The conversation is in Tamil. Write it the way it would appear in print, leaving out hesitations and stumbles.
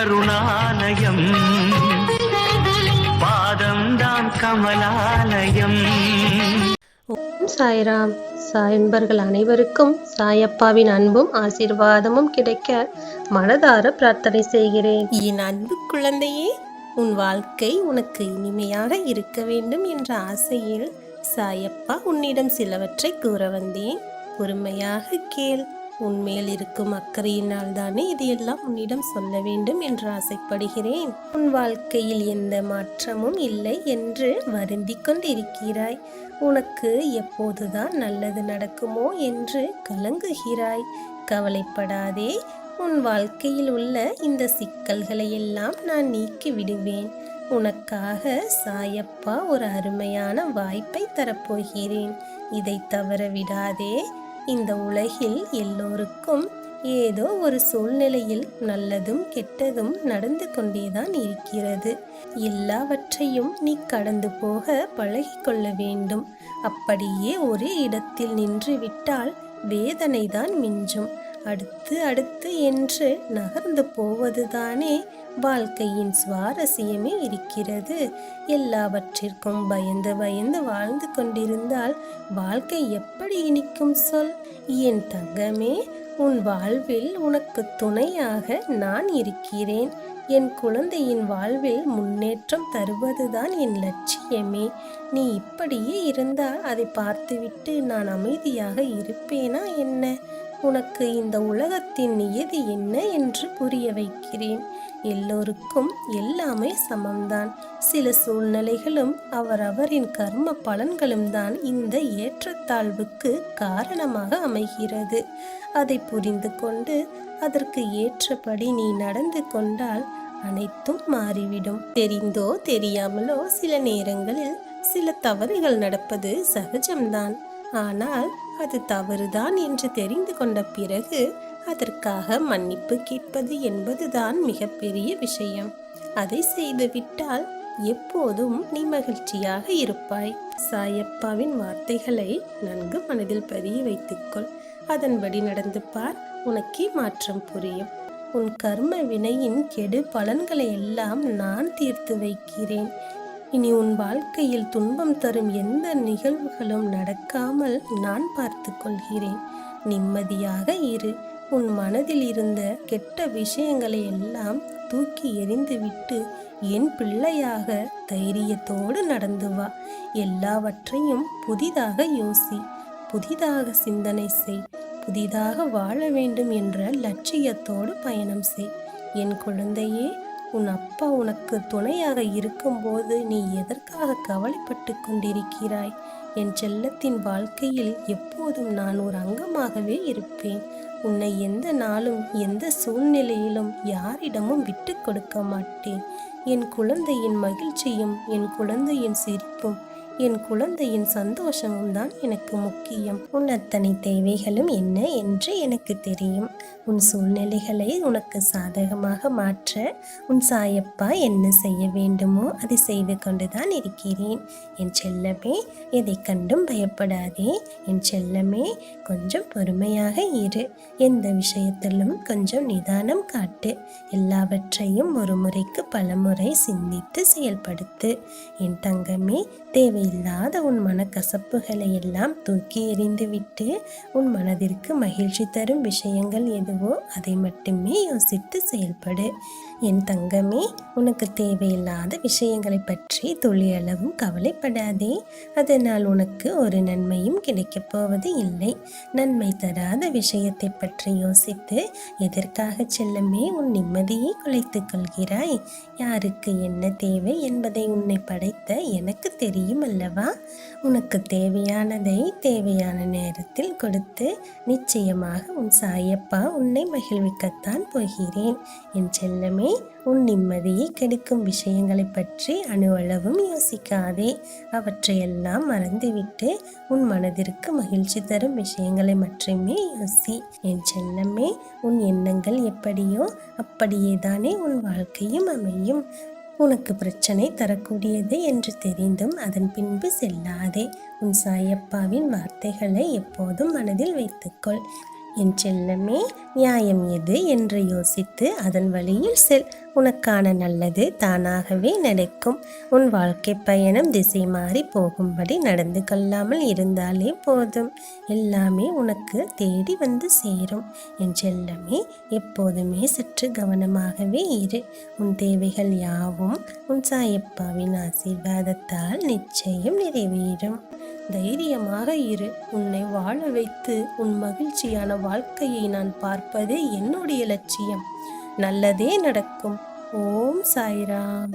கருணாலயம், பாதம்தான் கமலாலயம். சாய்ராம். சாயன்பர்கள் அனைவருக்கும் சாயப்பாவின் அன்பும் ஆசீர்வாதமும் கிடைக்க மனதார பிரார்த்தனை செய்கிறேன். என் அன்பு குழந்தையே, உன் வாழ்க்கை உனக்கு இனிமையாக இருக்க வேண்டும் என்ற ஆசையில் சாயப்பா உன்னிடம் சிலவற்றை கூற வந்தேன். பொறுமையாக கேள். உன்மேல் இருக்கும் அக்கறையினால் தானே இதையெல்லாம் உன்னிடம் சொல்ல வேண்டும் என்று ஆசைப்படுகிறேன். உன் வாழ்க்கையில் எந்த மாற்றமும் இல்லை என்று வருந்திக் கொண்டிருக்கிறாய். உனக்கு எப்போதுதான் நல்லது நடக்குமோ என்று கலங்குகிறாய். கவலைப்படாதே. உன் வாழ்க்கையில் உள்ள இந்த சிக்கல்களை எல்லாம் நான் நீக்கி விடுவேன். உனக்காக சாயப்பா ஒரு அருமையான வாய்ப்பை தரப்போகிறேன். இதை தவற விடாதே. இந்த உலகில் எல்லோருக்கும் ஏதோ ஒரு சூழ்நிலையில் நல்லதும் கெட்டதும் நடந்து கொண்டேதான் இருக்கிறது. எல்லாவற்றையும் நீ கடந்து போக பழகிக்கொள்ள வேண்டும். அப்படியே ஒரே இடத்தில் நின்று விட்டால் வேதனைதான் மிஞ்சும். அடுத்து அடுத்து என்று நகர்ந்து போவதுதானே வாழ்க்கையின் சுவாரஸ்யமே இருக்கிறது. எல்லாவற்றிற்கும் பயந்து பயந்து வாழ்ந்து கொண்டிருந்தால் வாழ்க்கை எப்படி இனிக்கும் சொல்? என் தங்கமே, உன் வாழ்வில் உனக்கு துணையாக நான் இருக்கிறேன். என் குழந்தையின் வாழ்வில் முன்னேற்றம் தருவதுதான் என் லட்சியமே. நீ இப்படியே இருந்தால் அதை பார்த்துவிட்டு நான் அமைதியாக இருப்பேனா என்ன? உனக்கு இந்த உலகத்தின் நியதி என்ன என்று புரிய வைக்கிறேன். எல்லோருக்கும் எல்லாமே சமம்தான். சில சூழ்நிலைகளும் அவரவரின் கர்ம பலன்களும் தான் இந்த ஏற்றத்தாழ்வுக்கு காரணமாக அமைகிறது. அதை புரிந்து கொண்டு அதற்கு ஏற்றபடி நீ நடந்து கொண்டால் அனைத்தும் மாறிவிடும். தெரிந்தோ தெரியாமலோ சில நேரங்களில் சில தவறுகள் நடப்பது சகஜம்தான். ஆனால் அது தவறுதான் என்று தெரிந்து கொண்ட பிறகு அதற்காக மன்னிப்பு கேட்பது என்பதுதான் மிகப்பெரிய விஷயம். அதை செய்துவிட்டால் எப்போதும் நீ மகிழ்ச்சியாக இருப்பாய். சாயப்பாவின் வார்த்தைகளை நன்கு மனதில் பதிய வைத்துக்கொள். அதன்படி நடந்து பார். உனக்கே மாற்றம் புரியும். உன் கர்ம வினையின் கெடு பலன்களை எல்லாம் நான் தீர்த்து வைக்கிறேன். இனி உன் வாழ்க்கையில் துன்பம் தரும் எந்த நிகழ்வுகளும் நடக்காமல் நான் பார்த்து கொள்கிறேன். நிம்மதியாக இரு. உன் மனதில் இருந்த கெட்ட விஷயங்களை எல்லாம் தூக்கி எறிந்துவிட்டு என் பிள்ளையாக தைரியத்தோடு நடந்து வா. எல்லாவற்றையும் புதிதாக யோசி. புதிதாக சிந்தனை செய். புதிதாக வாழ வேண்டும் என்ற லட்சியத்தோடு பயணம் செய். என் குழந்தையே, உன் அப்பா உனக்கு துணையாக இருக்கும்போது நீ எதற்காக கவலைப்பட்டு கொண்டிருக்கிறாய்? என் செல்லத்தின் வாழ்க்கையில் எப்போதும் நான் ஒரு அங்கமாகவே இருப்பேன். உன்னை எந்த நாளும் எந்த சூழ்நிலையிலும் யாரிடமும் விட்டு கொடுக்க மாட்டேன். என் குழந்தையின் மகிழ்ச்சியும் என் குழந்தையின் சிரிப்பும் என் குழந்தையின் சந்தோஷமும் தான் எனக்கு முக்கியம். உன் அத்தனை தேவைகளும் என்ன என்று எனக்கு தெரியும். உன் சூழ்நிலைகளை உனக்கு சாதகமாக மாற்ற உன் சாயப்பா என்ன செய்ய வேண்டுமோ அதை செய்து கொண்டுதான் இருக்கிறேன். என் செல்லமே, எதை கண்டும் பயப்படாதே. என் செல்லமே, கொஞ்சம் பொறுமையாக இரு. எந்த விஷயத்திலும் கொஞ்சம் நிதானம் காட்டு. எல்லாவற்றையும் ஒரு முறைக்கு பலமுறை சிந்தித்து செயல்படுத்து. என் தங்கமே, தேவையில்லாத உன் மனக்கசப்புகளை எல்லாம் தூக்கி எறிந்துவிட்டு உன் மனதிற்கு மகிழ்ச்சி தரும் விஷயங்கள் எதுவோ அதை மட்டுமே யோசித்து செயல்படு. என் தங்கமே, உனக்கு தேவையில்லாத விஷயங்களை பற்றி துளியளவும் கவலைப்படாதே. அதனால் உனக்கு ஒரு நன்மையும் கிடைக்கப் போவது இல்லை. நன்மை தராத விஷயத்தை பற்றி யோசித்து எதற்காக செல்லமே உன் நிம்மதியை குலைத்துக் கொள்கிறாய்? யாருக்கு என்ன தேவை என்பதை உன்னை படைத்த எனக்கு தெரியும் அல்லவா? உனக்கு தேவையானதை தேவையான நேரத்தில் கொடுத்து நிச்சயமாக உன் சாயப்பா உன்னை மகிழ்விக்கத்தான் போகிறேன். என் செல்லமே, உன் நிம்மதியை கெடுக்கும் விஷயங்களை பற்றி அணுவளவும் யோசிக்காதே. அவற்றையெல்லாம் மறந்துவிட்டு உன் மனதிற்கு மகிழ்ச்சி தரும் விஷயங்களை மட்டுமே யோசி. என் செல்லமே, உன் எண்ணங்கள் எப்படியோ அப்படியே தானே உன் வாழ்க்கையும் அமையும். உனக்கு பிரச்சனை தரக்கூடியது என்று தெரிந்தும் அதன் பின்பு செல்லாதே. உன் சாயப்பாவின் வார்த்தைகளை எப்போதும் மனதில் வைத்துக்கொள். என் செல்லமே, நியாயம் எது என்று யோசித்து அதன் வழியில் செல். உனக்கான நல்லது தானாகவே நடக்கும். உன் வாழ்க்கை பயணம் திசை மாறி போகும்படி நடந்து கொள்ளாமல் இருந்தாலே போதும். எல்லாமே உனக்கு தேடி வந்து சேரும். என் செல்லமே, எப்போதுமே சற்று கவனமாகவே இரு. உன் தேவைகள் யாவும் உன் சாயப்பாவின் ஆசீர்வாதத்தால் நிச்சயம் நிறைவேறும். தைரியமாக இரு. உன்னை வாழ வைத்து உன் மகிழ்ச்சியான வாழ்க்கையை நான் பார்ப்பதே என்னுடைய லட்சியம். நல்லதே நடக்கும். ஓம் சாய்ராம்.